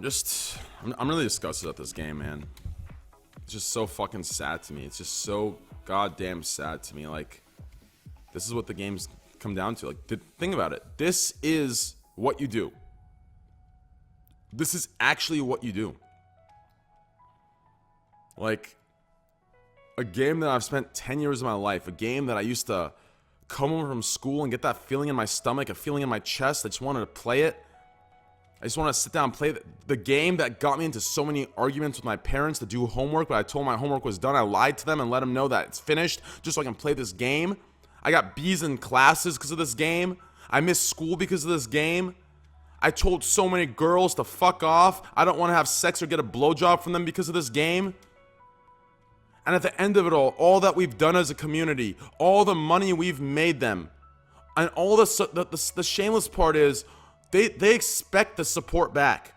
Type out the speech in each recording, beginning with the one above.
I'm really disgusted at this game, man. It's just so fucking sad to me. It's just so goddamn sad to me. Like, this is what the games come down to. Like, think about it. This is what you do. This is actually what you do. Like, a game that I've spent 10 years of my life, a game that I used to come home from school and get that feeling in my stomach, a feeling in my chest. I just wanted to play it. I just want to sit down and play the game that got me into so many arguments with my parents to do homework, but I told them my homework was done. I lied to them and let them know that it's finished just so I can play this game. I got B's in classes because of this game. I missed school because of this game. I told so many girls to fuck off. I don't want to have sex or get a blowjob from them because of this game. And at the end of it all that we've done as a community, all the money we've made them, and all the shameless part is, they expect the support back.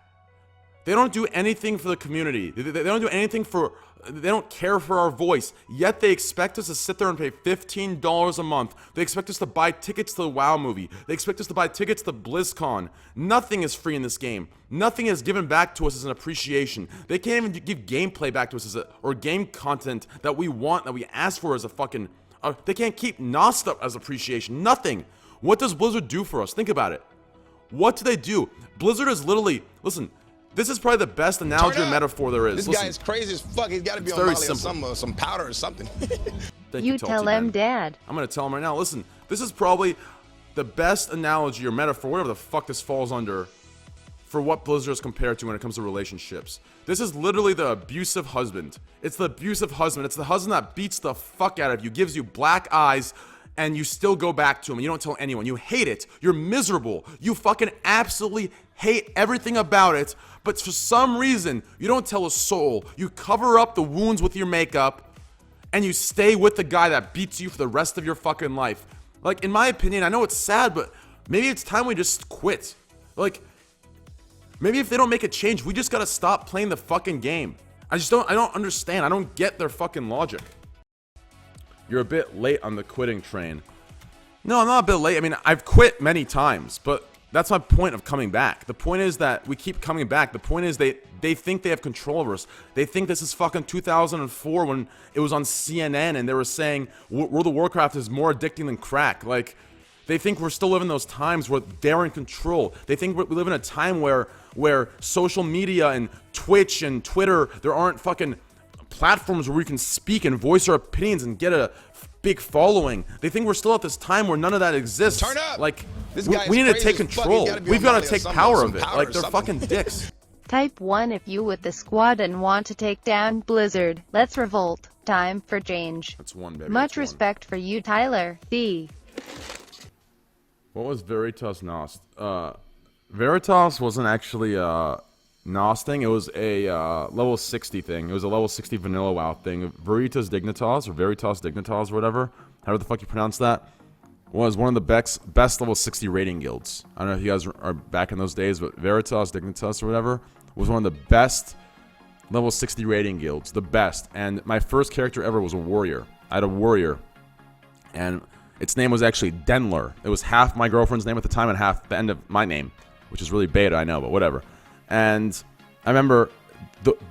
They don't do anything for the community. They don't do anything for, they don't care for our voice. Yet they expect us to sit there and pay $15 a month. They expect us to buy tickets to the WoW movie. They expect us to buy tickets to BlizzCon. Nothing is free in this game. Nothing is given back to us as an appreciation. They can't even give gameplay back to us or game content that we want, that we ask for as a fucking, they can't keep NOS up as appreciation. Nothing. What does Blizzard do for us? Think about it. What do they do? Blizzard is literally, listen, this is probably the best analogy or metaphor there is. This guy is crazy as fuck. He's got to be on Molly or some powder or something. You tell him, Dad. I'm going to tell him right now. Listen, this is probably the best analogy or metaphor, whatever the fuck this falls under, for what Blizzard is compared to when it comes to relationships. This is literally the abusive husband. It's the abusive husband. It's the husband that beats the fuck out of you, gives you black eyes, and you still go back to him. You don't tell anyone. You hate it. You're miserable. You fucking absolutely hate everything about it. But for some reason, you don't tell a soul. You cover up the wounds with your makeup, and you stay with the guy that beats you for the rest of your fucking life. Like, in my opinion, I know it's sad, but maybe it's time we just quit. Like, maybe if they don't make a change, we just gotta stop playing the fucking game. I don't understand. I don't get their fucking logic. You're a bit late on the quitting train. No, I'm not a bit late. I mean, I've quit many times, but that's my point of coming back. The point is that we keep coming back. The point is they think they have control over us. They think this is fucking 2004 when it was on CNN and they were saying World of Warcraft is more addicting than crack. Like, they think we're still living those times where they're in control. They think we live in a time where social media and Twitch and Twitter, there aren't fucking platforms where we can speak and voice our opinions and get a big following. They think we're still at this time where none of that exists. Turn up. Like, we need to crazy take as fuck. control. We've got to take power of it. Powder Like, or they're something. fucking dicks. Type 1 if you with the squad and want to take down Blizzard. Let's revolt. Time for change. That's one, baby. Much That's one. respect for you, Tyler. B. What was Veritas Nost? Veritas wasn't actually NOS thing. It was a level 60 thing. It was a level 60 vanilla WoW thing. Veritas Dignitas or Veritas Dignitas or whatever, however the fuck you pronounce that, was one of the best level 60 rating guilds. I don't know if you guys are back in those days, but Veritas Dignitas or whatever was one of the best level 60 rating guilds. The best. And my first character ever was a warrior. I had a warrior. And its name was actually Denler. It was half my girlfriend's name at the time and half the end of my name, which is really beta, I know, but whatever. And I remember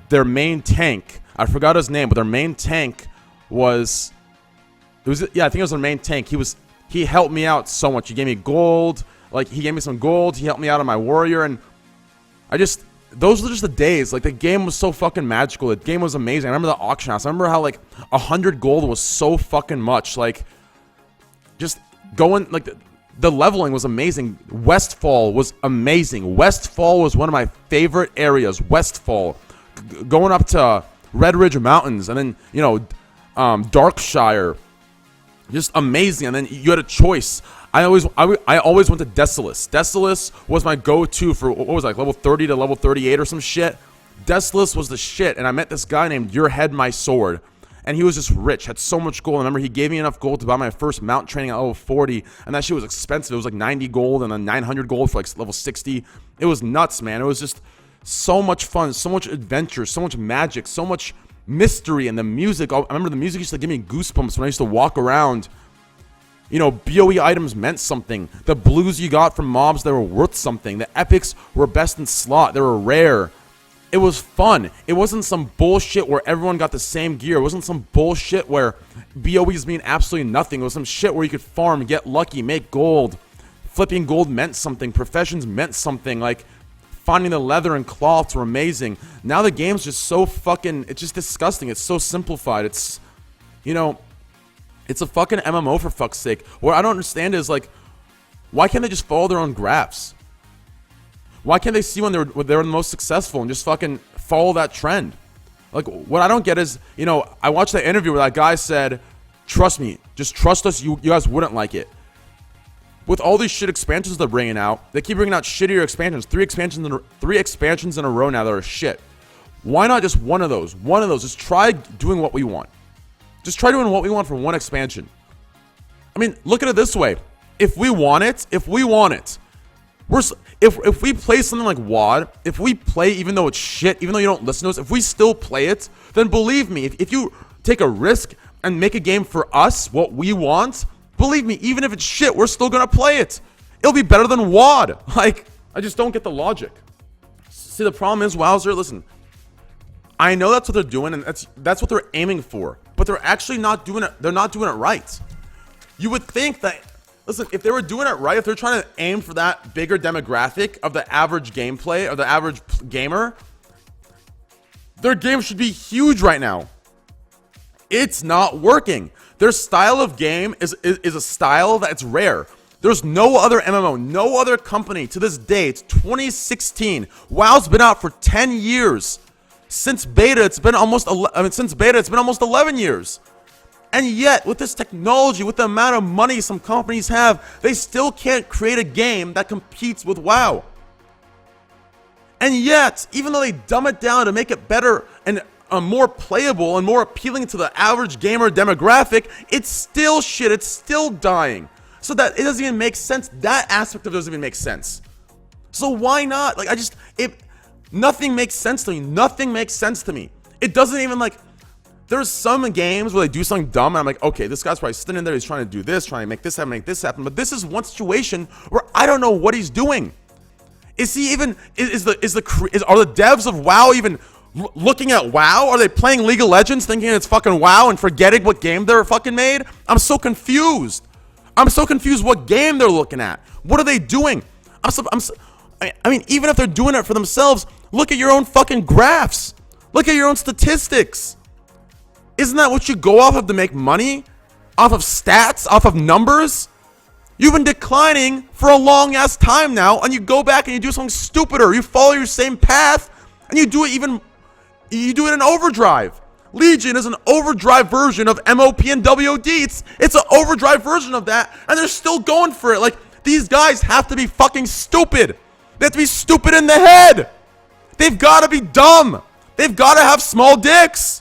their main tank, I forgot his name, but their main tank was, I think it was their main tank. He helped me out so much. He gave me gold, like he gave me some gold, he helped me out on my warrior, and those were just the days. Like, the game was so fucking magical. The game was amazing. I remember the auction house. I remember how, like, 100 gold was so fucking much. Like, just going, like, the leveling was amazing. Westfall was amazing. Westfall was one of my favorite areas. Westfall. Going up to Red Ridge Mountains and then, you know, Darkshire. Just amazing. And then you had a choice. I always went to Desolus. Desolus was my go-to for, what was it, like level 30 to level 38 or some shit. Desolus was the shit. And I met this guy named Your Head My Sword. And he was just rich, had so much gold. I remember he gave me enough gold to buy my first mount training at level 40. And that shit was expensive. It was like 90 gold and then 900 gold for like level 60. It was nuts, man. It was just so much fun, so much adventure, so much magic, so much mystery. And the music, I remember the music used to give me goosebumps when I used to walk around. You know, BOE items meant something. The blues you got from mobs, they were worth something. The epics were best in slot. They were rare. It was fun. It wasn't some bullshit where everyone got the same gear. It wasn't some bullshit where BOEs mean absolutely nothing. It was some shit where you could farm, get lucky, make gold. Flipping gold meant something. Professions meant something. Like, finding the leather and cloths were amazing. Now the game's just so fucking... It's just disgusting. It's so simplified. It's... You know... It's a fucking MMO for fuck's sake. What I don't understand is, like... Why can't they just follow their own graphs? Why can't they see when they're the most successful and just fucking follow that trend? Like, what I don't get is, you know, I watched that interview where that guy said, trust me, just trust us, you guys wouldn't like it. With all these shit expansions they're bringing out, they keep bringing out shittier expansions. Three expansions in a row now that are shit. Why not just one of those? One of those. Just try doing what we want. Just try doing what we want for one expansion. I mean, look at it this way. If we want it, if we play something like WoD, if we play even though it's shit, even though you don't listen to us, if we still play it, then believe me, if you take a risk and make a game for us, what we want, believe me, even if it's shit, we're still gonna play it. It'll be better than WoD. Like, I just don't get the logic. See, the problem is, Wowzer, listen, I know that's what they're doing, and that's what they're aiming for, but they're actually not doing it. They're not doing it right. You would think that, listen, if they were doing it right, if they're trying to aim for that bigger demographic of the average gameplay, of the average gamer, their game should be huge right now. It's not working. Their style of game is a style that's rare. There's no other MMO, no other company to this day. It's 2016. WoW's been out for 10 years. Since beta, it's been almost 11 years. And yet, with this technology, with the amount of money some companies have, they still can't create a game that competes with WoW. And yet, even though they dumb it down to make it better and more playable and more appealing to the average gamer demographic, it's still shit. It's still dying. So that it doesn't even make sense. That aspect of it doesn't even make sense. So why not? Like, nothing makes sense to me. Nothing makes sense to me. It doesn't even, like, there's some games where they do something dumb and I'm like, okay, this guy's probably sitting in there, he's trying to do this, trying to make this happen. But this is one situation where I don't know what he's doing. Is he even, are the devs of WoW even looking at WoW? Are they playing League of Legends thinking it's fucking WoW and forgetting what game they're fucking made? I'm so confused. I'm so confused what game they're looking at. What are they doing? I mean, even if they're doing it for themselves, look at your own fucking graphs. Look at your own statistics. Isn't that what you go off of to make money? Off of stats? Off of numbers? You've been declining for a long ass time now, and you go back and you do something stupider. You follow your same path, and you do it in overdrive. Legion is an overdrive version of MOP and WOD. It's an overdrive version of that, and they're still going for it. Like, these guys have to be fucking stupid. They have to be stupid in the head. They've got to be dumb. They've got to have small dicks.